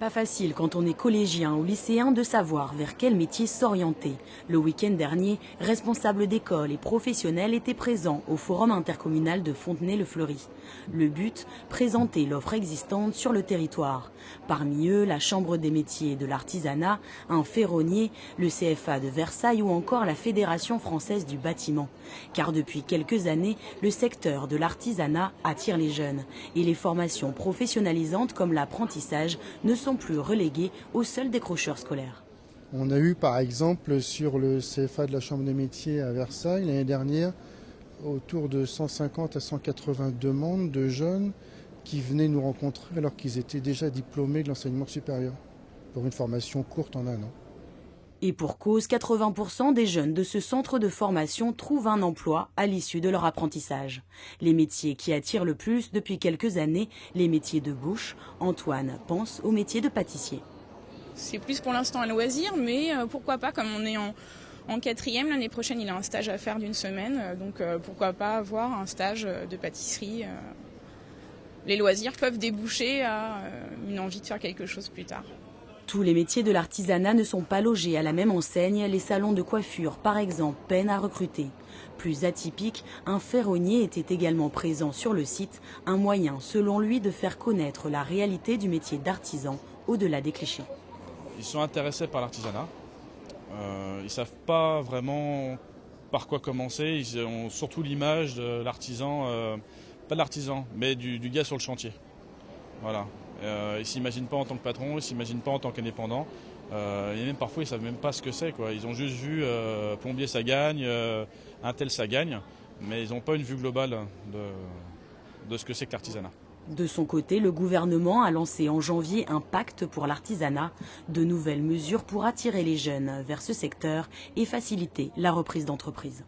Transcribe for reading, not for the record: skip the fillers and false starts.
Pas facile quand on est collégien ou lycéen de savoir vers quel métier s'orienter. Le week-end dernier, responsables d'écoles et professionnels étaient présents au forum intercommunal de Fontenay-le-Fleury. Le but, présenter l'offre existante sur le territoire. Parmi eux, la Chambre des métiers et de l'artisanat, un ferronnier, le CFA de Versailles ou encore la Fédération française du bâtiment. Car depuis quelques années, le secteur de l'artisanat attire les jeunes et les formations professionnalisantes comme l'apprentissage ne sont plus relégués aux seuls décrocheurs scolaires. On a eu par exemple sur le CFA de la Chambre des métiers à Versailles l'année dernière autour de 150 à 180 demandes de jeunes qui venaient nous rencontrer alors qu'ils étaient déjà diplômés de l'enseignement supérieur pour une formation courte en 1 an. Et pour cause, 80% des jeunes de ce centre de formation trouvent un emploi à l'issue de leur apprentissage. Les métiers qui attirent le plus depuis quelques années, les métiers de bouche. Antoine pense au métier de pâtissier. C'est plus pour l'instant un loisir, mais pourquoi pas, comme on est en 4e, l'année prochaine il a un stage à faire d'1 semaine, donc pourquoi pas avoir un stage de pâtisserie. Les loisirs peuvent déboucher à une envie de faire quelque chose plus tard. Tous les métiers de l'artisanat ne sont pas logés à la même enseigne. Les salons de coiffure, par exemple, peinent à recruter. Plus atypique, un ferronnier était également présent sur le site, un moyen, selon lui, de faire connaître la réalité du métier d'artisan au-delà des clichés. Ils sont intéressés par l'artisanat. Ils ne savent pas vraiment par quoi commencer. Ils ont surtout l'image de l'artisan, pas de l'artisan, mais du gars sur le chantier. Voilà. Ils ne s'imaginent pas en tant que patron, ils ne s'imaginent pas en tant qu'indépendant. Et même parfois, ils ne savent même pas ce que c'est, quoi. Ils ont juste vu plombier, ça gagne, un tel, ça gagne. Mais ils n'ont pas une vue globale de ce que c'est que l'artisanat. De son côté, le gouvernement a lancé en janvier un pacte pour l'artisanat, de nouvelles mesures pour attirer les jeunes vers ce secteur et faciliter la reprise d'entreprise.